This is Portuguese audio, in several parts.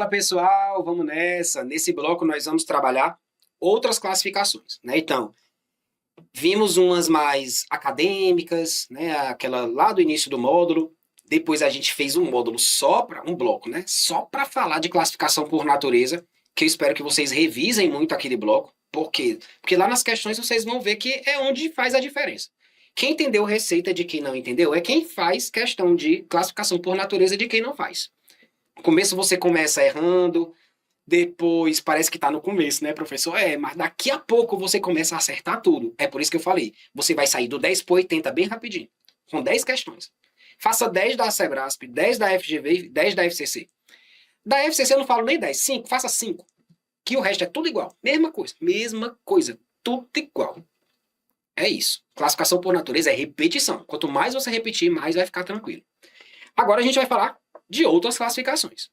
Fala pessoal, vamos nessa. Nesse bloco nós vamos trabalhar outras classificações, né? Então, vimos umas mais acadêmicas, né? Aquela lá do início do módulo. Depois a gente fez um módulo só para um bloco, né? Só para falar de classificação por natureza, que eu espero que vocês revisem muito aquele bloco. Por quê? Porque lá nas questões vocês vão ver que é onde faz a diferença. Quem entendeu receita de quem não entendeu é quem faz questão de classificação por natureza de quem não faz. No começo você começa errando, depois parece que está no começo, né, professor? Mas daqui a pouco você começa a acertar tudo. É por isso que eu falei. Você vai sair do 10 para 80 bem rapidinho, com 10 questões. Faça 10 da Sebrasp, 10 da FGV e 10 da FCC. Da FCC eu não falo nem 10, 5, faça 5. Que o resto é tudo igual. Mesma coisa, tudo igual. É isso. Classificação por natureza é repetição. Quanto mais você repetir, mais vai ficar tranquilo. Agora a gente vai falar de outras classificações.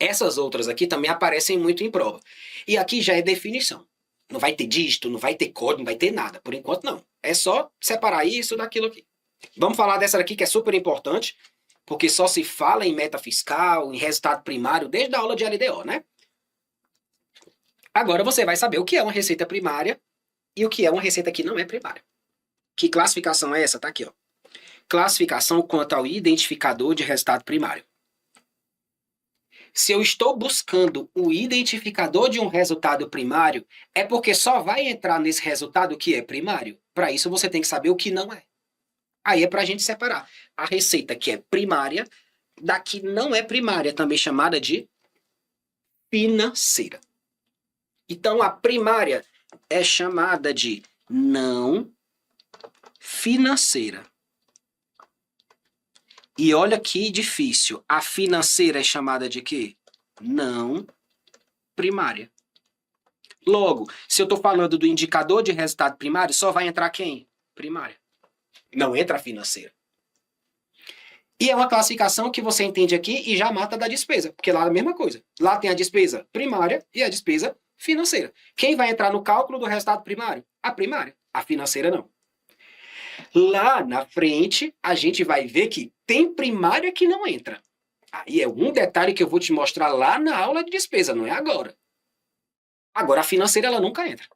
Essas outras aqui também aparecem muito em prova. E aqui já é definição. Não vai ter dígito, não vai ter código, não vai ter nada. Por enquanto, não. É só separar isso daquilo aqui. Vamos falar dessa daqui que é super importante, porque só se fala em meta fiscal, em resultado primário, desde a aula de LDO, né? Agora você vai saber o que é uma receita primária e o que é uma receita que não é primária. Que classificação é essa? Tá aqui, ó. Classificação quanto ao identificador de resultado primário. Se eu estou buscando o identificador de um resultado primário, é porque só vai entrar nesse resultado que é primário. Para isso, você tem que saber o que não é. Aí é para a gente separar a receita que é primária da que não é primária, também chamada de financeira. Então, a primária é chamada de não financeira. E olha que difícil. A financeira é chamada de quê? Não primária. Logo, se eu estou falando do indicador de resultado primário, só vai entrar quem? Primária. Não entra a financeira. E é uma classificação que você entende aqui e já mata da despesa, porque lá é a mesma coisa. Lá tem a despesa primária e a despesa financeira. Quem vai entrar no cálculo do resultado primário? A primária. A financeira não. Lá na frente, a gente vai ver que tem primária que não entra. Aí é um detalhe que eu vou te mostrar lá na aula de despesa, não é agora. Agora, a financeira, ela nunca entra.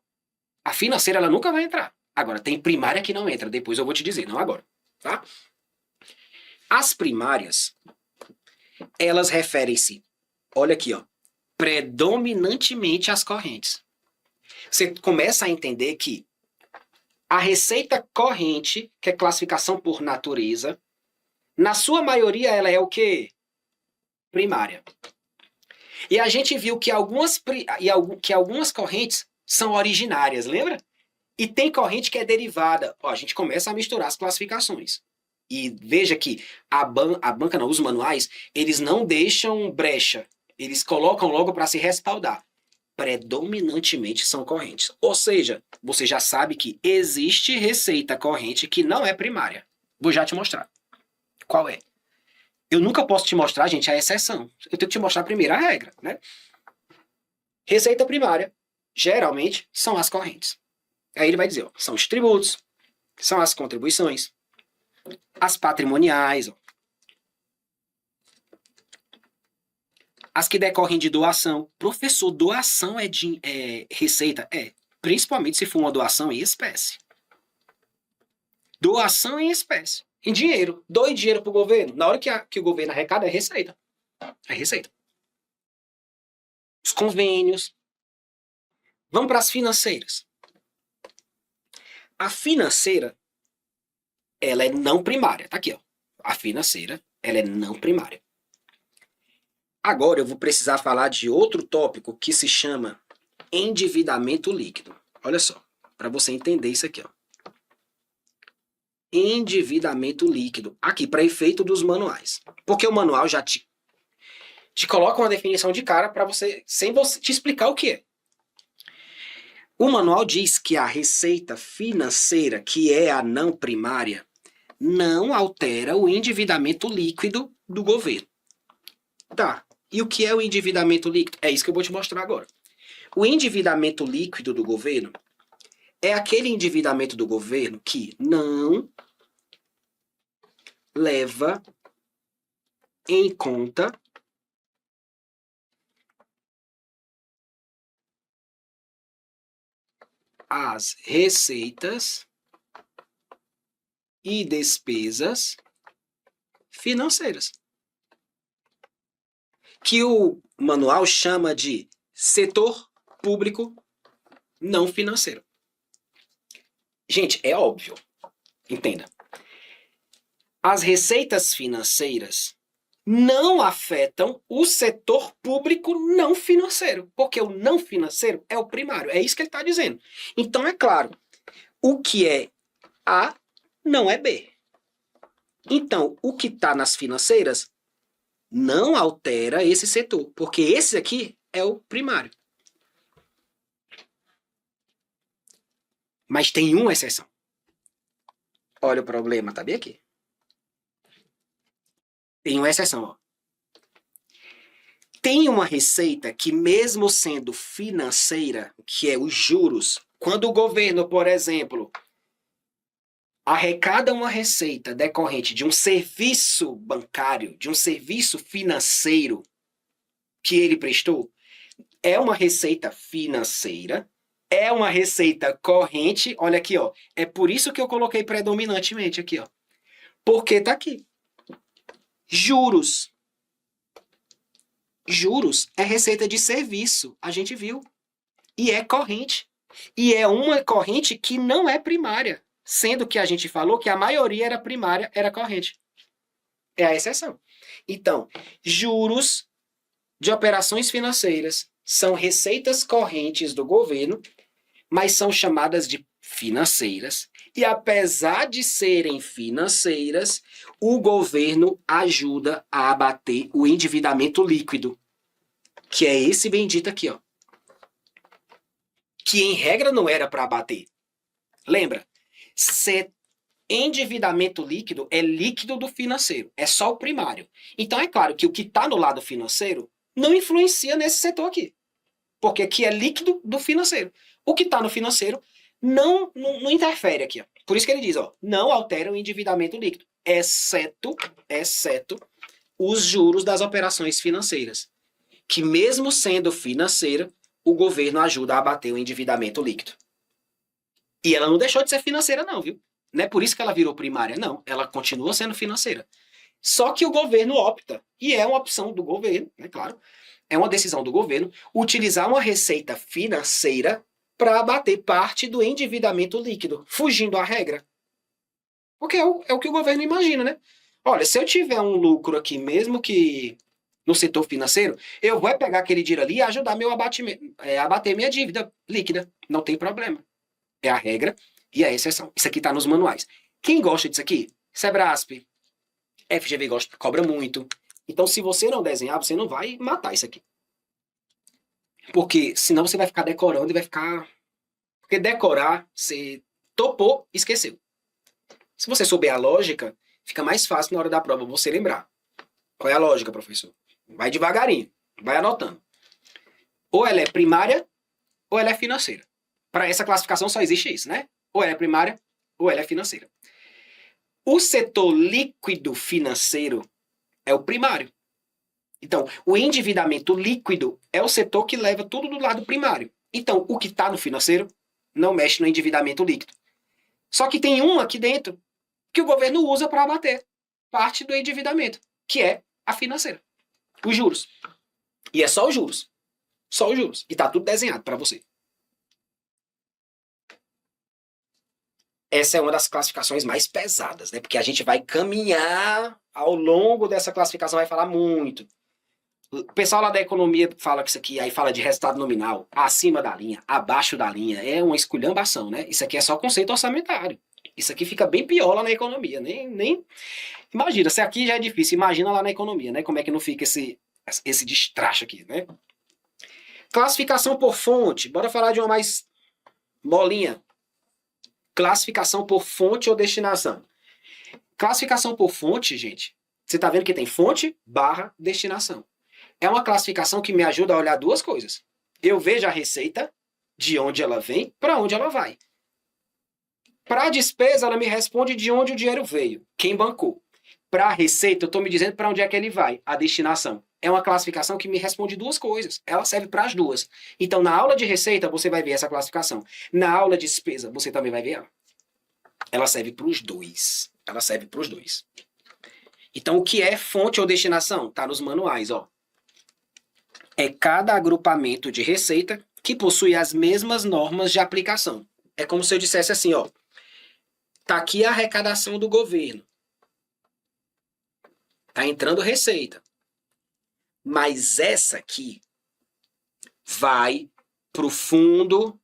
A financeira, ela nunca vai entrar. Agora, tem primária que não entra. Depois eu vou te dizer, não agora. Tá? As primárias, elas referem-se, olha aqui, ó, predominantemente às correntes. Você começa a entender que a receita corrente, que é classificação por natureza, na sua maioria ela é o quê? Primária. E a gente viu que algumas correntes são originárias, lembra? E tem corrente que é derivada. Ó, a gente começa a misturar as classificações. E veja que a banca não, os manuais, eles não deixam brecha. Eles colocam logo para se respaldar. Predominantemente são correntes. Ou seja, você já sabe que existe receita corrente que não é primária. Vou já te mostrar. Qual é? Eu nunca posso te mostrar, gente, a exceção. Eu tenho que te mostrar primeiro a regra, né? Receita primária, geralmente, são as correntes. Aí ele vai dizer, ó, são os tributos, são as contribuições, as patrimoniais, ó, as que decorrem de doação. Professor, doação é receita? É, principalmente se for uma doação em espécie. Doação em espécie. Em dinheiro. Doe dinheiro para o governo. Na hora que o governo arrecada, é receita. É receita. Os convênios. Vamos para as financeiras. A financeira, ela é não primária. Tá aqui, ó. A financeira, ela é não primária. Agora eu vou precisar falar de outro tópico que se chama endividamento líquido. Olha só, para você entender isso aqui, ó. Endividamento líquido. Aqui, para efeito dos manuais. Porque o manual já te coloca uma definição de cara para você, sem você te explicar o que é. O manual diz que a receita financeira, que é a não primária, não altera o endividamento líquido do governo. Tá. E o que é o endividamento líquido? É isso que eu vou te mostrar agora. O endividamento líquido do governo é aquele endividamento do governo que não leva em conta as receitas e despesas financeiras, que o manual chama de setor público não financeiro. Gente, é óbvio, entenda. As receitas financeiras não afetam o setor público não financeiro, porque o não financeiro é o primário, é isso que ele está dizendo. Então, é claro, o que é A não é B. Então, o que está nas financeiras não altera esse setor, porque esse aqui é o primário. Mas tem uma exceção. Olha o problema, tá bem aqui. Tem uma exceção, ó. Tem uma receita que, mesmo sendo financeira, que é os juros, quando o governo, por exemplo, arrecada uma receita decorrente de um serviço bancário, de um serviço financeiro que ele prestou, é uma receita financeira, é uma receita corrente, olha aqui, ó. É por isso que eu coloquei predominantemente aqui, ó. Porque tá aqui. Juros. Juros é receita de serviço, a gente viu. E é corrente. E é uma corrente que não é primária, sendo que a gente falou que a maioria era primária, era corrente. É a exceção. Então, juros de operações financeiras são receitas correntes do governo, mas são chamadas de financeiras. E apesar de serem financeiras, o governo ajuda a abater o endividamento líquido, que é esse bendito aqui, ó. Que em regra não era para abater. Lembra? Endividamento líquido é líquido do financeiro, é só o primário. Então é claro que o que está no lado financeiro não influencia nesse setor aqui, porque aqui é líquido do financeiro. O que está no financeiro não interfere aqui, ó. Por isso que ele diz, ó, não altera o endividamento líquido, exceto os juros das operações financeiras, que mesmo sendo financeira, o governo ajuda a abater o endividamento líquido. E ela não deixou de ser financeira não, viu? Não é por isso que ela virou primária, não. Ela continua sendo financeira. Só que o governo opta, e é uma opção do governo, é claro, é uma decisão do governo, utilizar uma receita financeira para abater parte do endividamento líquido, fugindo à regra. Porque é o que o governo imagina, né? Olha, se eu tiver um lucro aqui, mesmo que no setor financeiro, eu vou pegar aquele dinheiro ali e ajudar meu abater minha dívida líquida. Não tem problema. É a regra e a exceção. Isso aqui está nos manuais. Quem gosta disso aqui? Sebrasp, FGV gosta, cobra muito. Então, se você não desenhar, você não vai matar isso aqui. Porque senão você vai ficar decorando e vai ficar... Porque decorar, você topou, esqueceu. Se você souber a lógica, fica mais fácil na hora da prova você lembrar. Qual é a lógica, professor? Vai devagarinho, vai anotando. Ou ela é primária, ou ela é financeira. Para essa classificação só existe isso, né? Ou ela é primária, ou ela é financeira. O setor líquido financeiro é o primário. Então, o endividamento líquido é o setor que leva tudo do lado primário. Então, o que está no financeiro não mexe no endividamento líquido. Só que tem um aqui dentro que o governo usa para abater parte do endividamento, que é a financeira. Os juros. E é só os juros. Só os juros. E está tudo desenhado para você. Essa é uma das classificações mais pesadas, né? Porque a gente vai caminhar ao longo dessa classificação, vai falar muito. O pessoal lá da economia fala que isso aqui, aí fala de resultado nominal, acima da linha, abaixo da linha, é uma esculhambação, né? Isso aqui é só conceito orçamentário. Isso aqui fica bem pior lá na economia, nem... Imagina, se aqui já é difícil, imagina lá na economia, né? Como é que não fica esse destracho aqui, né? Classificação por fonte, bora falar de uma mais molinha. Classificação por fonte ou destinação. Classificação por fonte, gente, você tá vendo que tem fonte barra destinação. É uma classificação que me ajuda a olhar duas coisas. Eu vejo a receita, de onde ela vem, para onde ela vai. Para a despesa, ela me responde de onde o dinheiro veio, quem bancou. Para a receita, eu estou me dizendo para onde é que ele vai, a destinação. é uma classificação que me responde duas coisas. Ela serve para as duas. Então, na aula de receita, você vai ver essa classificação. Na aula de despesa, você também vai ver ela. Ela serve para os dois. Ela serve para os dois. Então, o que é fonte ou destinação? Está nos manuais, ó. É cada agrupamento de receita que possui as mesmas normas de aplicação. É como se eu dissesse assim, ó. Tá aqui a arrecadação do governo. Tá entrando receita. Mas essa aqui vai para o fundo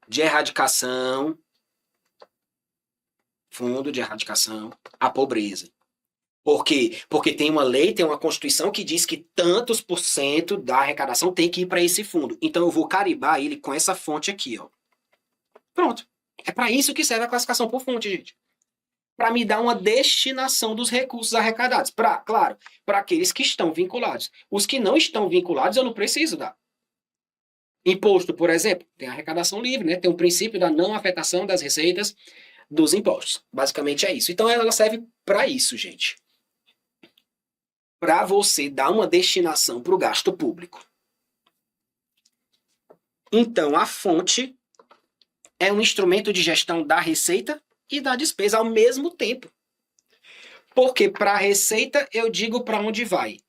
de erradicação, à pobreza. Por quê? Porque tem uma lei, tem uma Constituição que diz que tantos por cento da arrecadação tem que ir para esse fundo. Então eu vou carimbar ele com essa fonte aqui, ó. Pronto. É para isso que serve a classificação por fonte, gente. Para me dar uma destinação dos recursos arrecadados. Claro, para aqueles que estão vinculados. Os que não estão vinculados, eu não preciso dar. Imposto, por exemplo, tem arrecadação livre, né? Tem o princípio da não afetação das receitas dos impostos. Basicamente é isso. Então ela serve para isso, gente. Para você dar uma destinação para o gasto público. Então a fonte é um instrumento de gestão da receita e da despesa ao mesmo tempo. Porque para a receita eu digo para onde vai.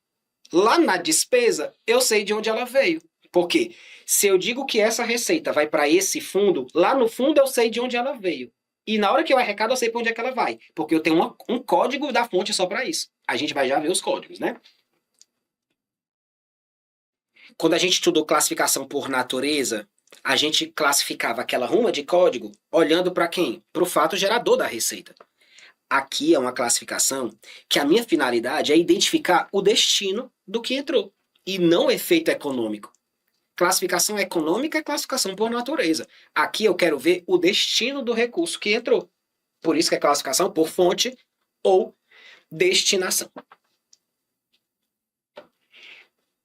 Lá na despesa eu sei de onde ela veio. Porque se eu digo que essa receita vai para esse fundo, lá no fundo eu sei de onde ela veio. E na hora que eu arrecado eu sei para onde é que ela vai. Porque eu tenho um código da fonte só para isso. A gente vai já ver os códigos, né? Quando a gente estudou classificação por natureza, a gente classificava aquela ruma de código olhando para quem? Para o fato gerador da receita. Aqui é uma classificação que a minha finalidade é identificar o destino do que entrou e não o efeito econômico. Classificação econômica é classificação por natureza. Aqui eu quero ver o destino do recurso que entrou. Por isso que é classificação por fonte ou destinação.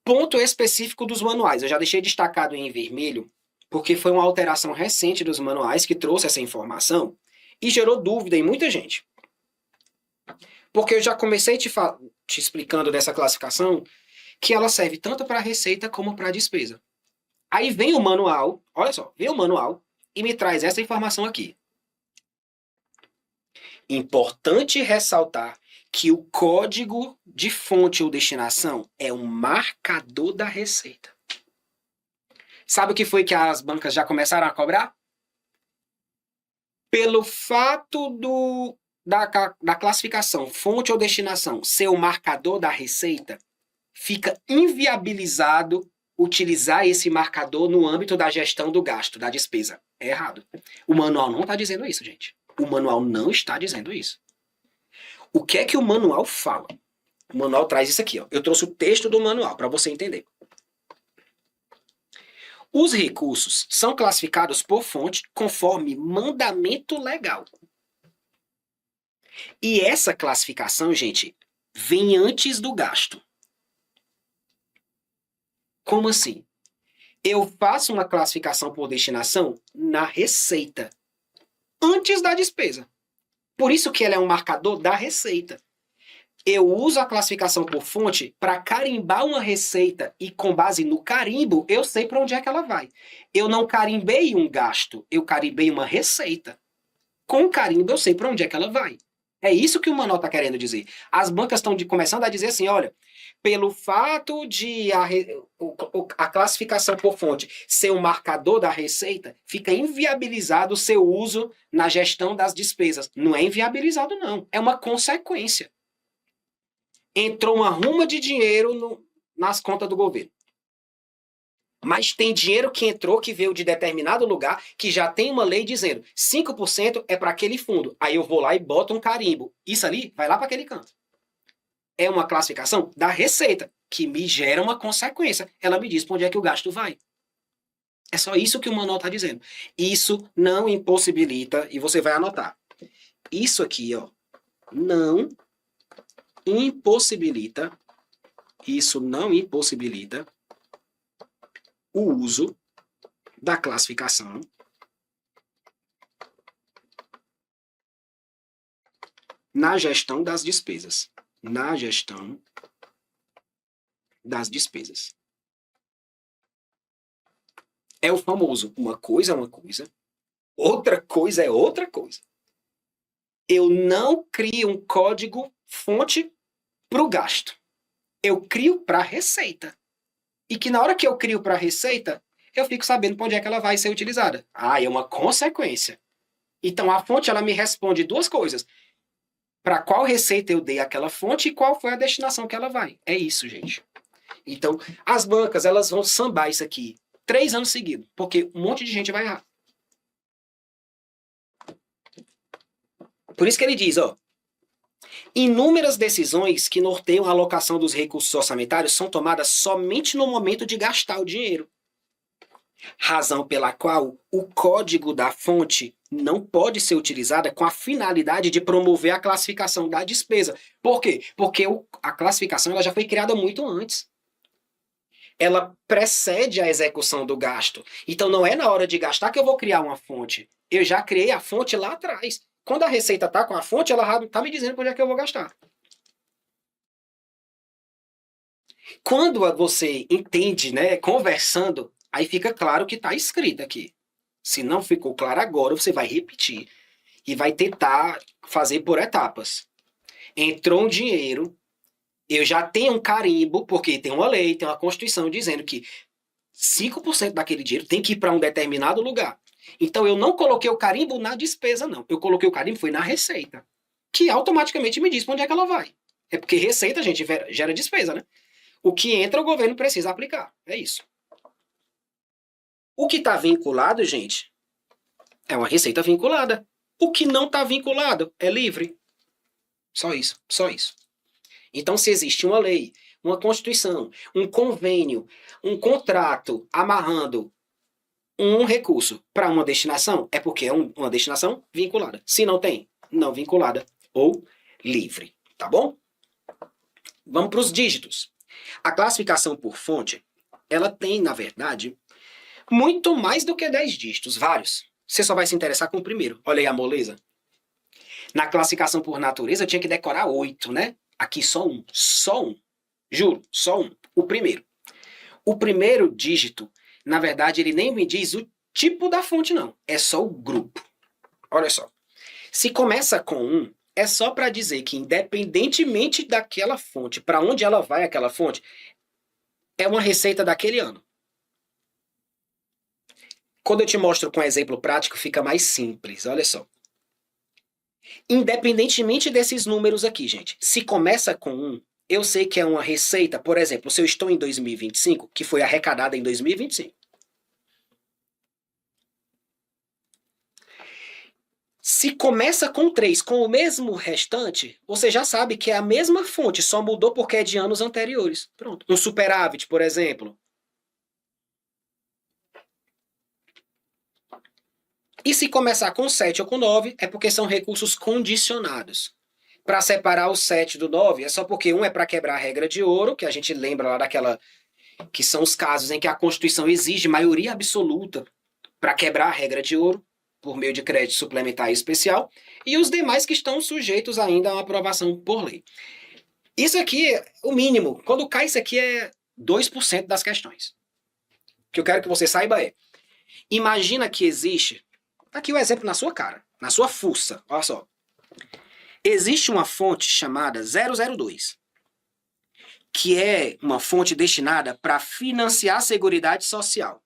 Ponto específico dos manuais. Eu já deixei destacado em vermelho, porque foi uma alteração recente dos manuais que trouxe essa informação e gerou dúvida em muita gente. Porque eu já comecei te explicando dessa classificação que ela serve tanto para receita como para despesa. Aí vem o manual, olha só, vem o manual e me traz essa informação aqui. Importante ressaltar que o código de fonte ou destinação é um marcador da receita. Sabe o que foi que as bancas já começaram a cobrar? Pelo fato da classificação fonte ou destinação ser o marcador da receita, fica inviabilizado utilizar esse marcador no âmbito da gestão do gasto, da despesa. É errado. O manual não está dizendo isso, gente. O manual não está dizendo isso. O que é que o manual fala? O manual traz isso aqui, ó. Eu trouxe o texto do manual para você entender. Os recursos são classificados por fonte conforme mandamento legal. E essa classificação, gente, vem antes do gasto. Como assim? Eu faço uma classificação por destinação na receita, antes da despesa. Por isso que ela é um marcador da receita. Eu uso a classificação por fonte para carimbar uma receita e com base no carimbo eu sei para onde é que ela vai. Eu não carimbei um gasto, eu carimbei uma receita. Com o carimbo eu sei para onde é que ela vai. É isso que o manual está querendo dizer. As bancas estão começando a dizer assim, olha, pelo fato de a classificação por fonte ser um marcador da receita, fica inviabilizado o seu uso na gestão das despesas. Não é inviabilizado, não. É uma consequência. Entrou uma ruma de dinheiro nas contas do governo. Mas tem dinheiro que entrou, que veio de determinado lugar, que já tem uma lei dizendo 5% é para aquele fundo. Aí eu vou lá e boto um carimbo. Isso ali vai lá para aquele canto. É uma classificação da receita, que me gera uma consequência. Ela me diz para onde é que o gasto vai. É só isso que o manual está dizendo. Isso não impossibilita, e você vai anotar. Isso aqui, ó, não impossibilita o uso da classificação na gestão das despesas. Na gestão das despesas. É o famoso, uma coisa é uma coisa, outra coisa é outra coisa. Eu não crio um código-fonte para o gasto. Eu crio para a receita. E que na hora que eu crio para a receita, eu fico sabendo para onde é que ela vai ser utilizada. Ah, é uma consequência. Então, a fonte ela me responde duas coisas. Para qual receita eu dei aquela fonte e qual foi a destinação que ela vai. É isso, gente. Então, as bancas elas vão sambar isso aqui 3 anos seguidos, porque um monte de gente vai errar. Por isso que ele diz, ó, inúmeras decisões que norteiam a alocação dos recursos orçamentários são tomadas somente no momento de gastar o dinheiro. Razão pela qual o código da fonte não pode ser utilizada com a finalidade de promover a classificação da despesa. Por quê? Porque a classificação ela já foi criada muito antes. Ela precede a execução do gasto. Então não é na hora de gastar que eu vou criar uma fonte. Eu já criei a fonte lá atrás. Quando a receita está com a fonte, ela está me dizendo onde é que eu vou gastar. Quando você entende, né, conversando, aí fica claro que está escrito aqui. Se não ficou claro agora, você vai repetir e vai tentar fazer por etapas. Entrou um dinheiro, eu já tenho um carimbo, porque tem uma lei, tem uma Constituição dizendo que 5% daquele dinheiro tem que ir para um determinado lugar. Então eu não coloquei o carimbo na despesa, não. Eu coloquei o carimbo foi na receita, que automaticamente me diz para onde é que ela vai. É porque receita, gente, gera despesa, né? O que entra, o governo precisa aplicar. É isso. O que está vinculado, gente, é uma receita vinculada. O que não está vinculado é livre. Só isso, só isso. Então, se existe uma lei, uma Constituição, um convênio, um contrato amarrando um recurso para uma destinação, é porque é uma destinação vinculada. Se não tem, não vinculada ou livre. Tá bom? Vamos para os dígitos. A classificação por fonte, ela tem, na verdade, muito mais do que 10 dígitos, vários. Você só vai se interessar com o primeiro. Olha aí a moleza. Na classificação por natureza, eu tinha que decorar 8, né? Aqui só um. Só um. Juro, só um. O primeiro. O primeiro dígito, na verdade, ele nem me diz o tipo da fonte, não. É só o grupo. Olha só. Se começa com 1, é só para dizer que, independentemente daquela fonte, para onde ela vai aquela fonte, é uma receita daquele ano. Quando eu te mostro com um exemplo prático, fica mais simples. Olha só. Independentemente desses números aqui, gente, se começa com 1, eu sei que é uma receita, por exemplo, se eu estou em 2025, que foi arrecadada em 2025. Se começa com 3, com o mesmo restante, você já sabe que é a mesma fonte, só mudou porque é de anos anteriores. Pronto. Um superávit, por exemplo. E se começar com 7 ou com 9, é porque são recursos condicionados. Para separar o 7 do 9, é só porque um é para quebrar a regra de ouro, que a gente lembra lá daquela... que são os casos em que a Constituição exige maioria absoluta para quebrar a regra de ouro, por meio de crédito suplementar e especial, e os demais que estão sujeitos ainda a uma aprovação por lei. Isso aqui é o mínimo. Quando cai isso aqui é 2% das questões. O que eu quero que você saiba é, imagina que existe, aqui o exemplo na sua cara, na sua fuça, olha só. Existe uma fonte chamada 002, que é uma fonte destinada para financiar a Seguridade Social.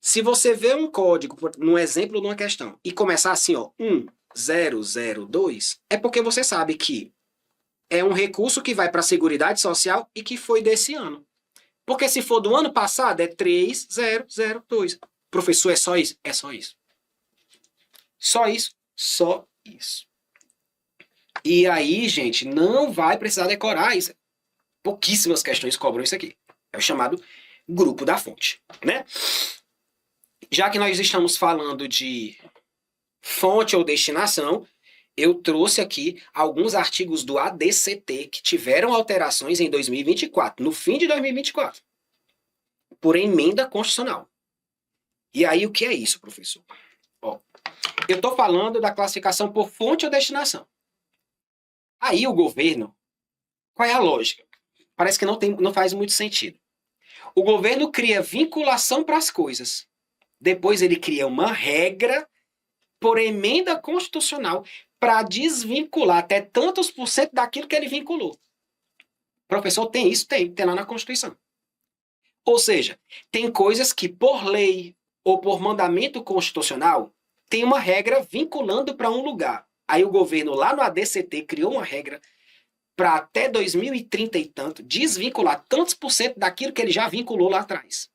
Se você vê um código, num exemplo de uma questão, e começar assim, ó, 1002, é porque você sabe que é um recurso que vai para a Seguridade Social e que foi desse ano. Porque se for do ano passado, é 3002. Professor, é só isso? É só isso. Só isso? Só isso. E aí, gente, não vai precisar decorar isso. Pouquíssimas questões cobram isso aqui. É o chamado grupo da fonte, né? Já que nós estamos falando de fonte ou destinação, eu trouxe aqui alguns artigos do ADCT que tiveram alterações em 2024, no fim de 2024, por emenda constitucional. E aí, o que é isso, professor? Ó, eu estou falando da classificação por fonte ou destinação. Aí o governo, qual é a lógica? Parece que não faz muito sentido. O governo cria vinculação para as coisas. Depois ele cria uma regra por emenda constitucional para desvincular até tantos por cento daquilo que ele vinculou. Professor, tem isso? Tem lá na Constituição. Ou seja, tem coisas que por lei ou por mandamento constitucional tem uma regra vinculando para um lugar. Aí o governo lá no ADCT criou uma regra para até 2030 e tanto desvincular tantos por cento daquilo que ele já vinculou lá atrás.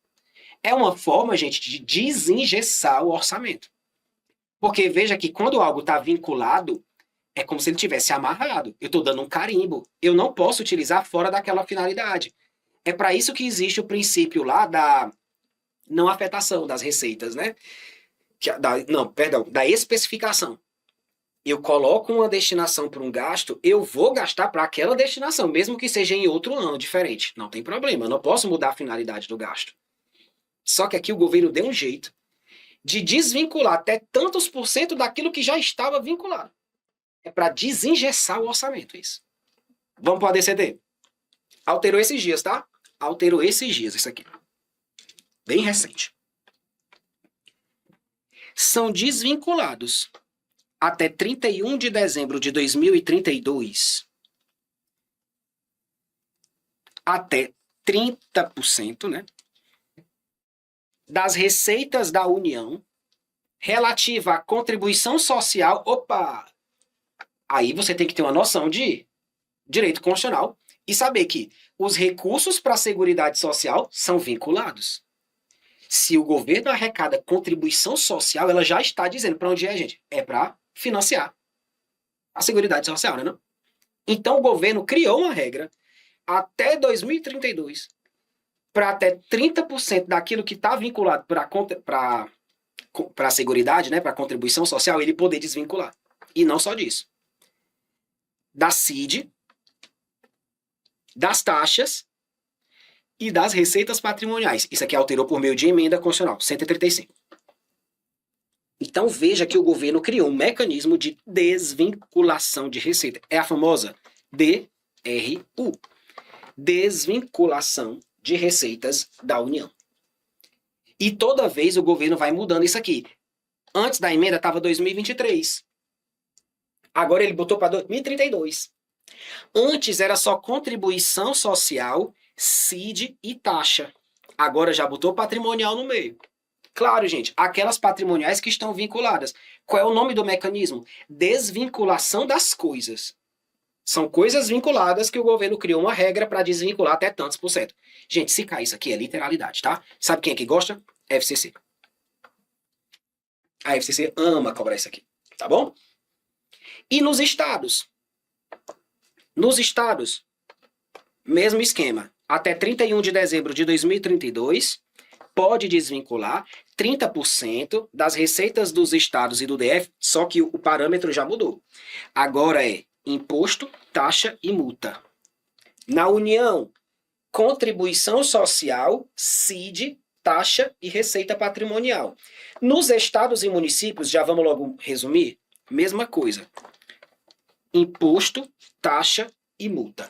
É uma forma, gente, de desengessar o orçamento. Porque veja que quando algo está vinculado, é como se ele tivesse amarrado. Eu estou dando um carimbo. Eu não posso utilizar fora daquela finalidade. É para isso que existe o princípio lá da não afetação das receitas, né? Da especificação. Eu coloco uma destinação para um gasto, eu vou gastar para aquela destinação, mesmo que seja em outro ano diferente. Não tem problema, eu não posso mudar a finalidade do gasto. Só que aqui o governo deu um jeito de desvincular até tantos por cento daquilo que já estava vinculado. É para desengessar o orçamento, isso. Vamos para o ADCT. Alterou esses dias, tá? Alterou esses dias, isso aqui. Bem recente. São desvinculados até 31 de dezembro de 2032 até 30%, né, das receitas da União relativa à contribuição social. Opa! Aí você tem que ter uma noção de direito constitucional e saber que os recursos para a Seguridade Social são vinculados. Se o governo arrecada contribuição social, ela já está dizendo para onde é, gente? É para financiar a Seguridade Social, né? Não? Então o governo criou uma regra até 2032 para até 30% daquilo que está vinculado para a Seguridade, né, para a contribuição social, ele poder desvincular. E não só disso. Da CID, das taxas e das receitas patrimoniais. Isso aqui alterou por meio de emenda constitucional, 135. Então veja que o governo criou um mecanismo de desvinculação de receita. É a famosa DRU. Desvinculação de receitas da União. E toda vez o governo vai mudando isso aqui. Antes da emenda estava 2023. Agora ele botou para 2032. Antes era só contribuição social, CID e taxa. Agora já botou patrimonial no meio. Claro, gente, aquelas patrimoniais que estão vinculadas. Qual é o nome do mecanismo? Desvinculação das coisas. São coisas vinculadas que o governo criou uma regra para desvincular até tantos por cento. Gente, se cair isso aqui é literalidade, tá? Sabe quem é que gosta? FCC. A FCC ama cobrar isso aqui, tá bom? E nos estados? Nos estados, mesmo esquema. Até 31 de dezembro de 2032, pode desvincular 30% das receitas dos estados e do DF, só que o parâmetro já mudou. Agora é imposto, taxa e multa. Na União, contribuição social, CID, taxa e receita patrimonial. Nos estados e municípios, já vamos logo resumir, mesma coisa. Imposto, taxa e multa.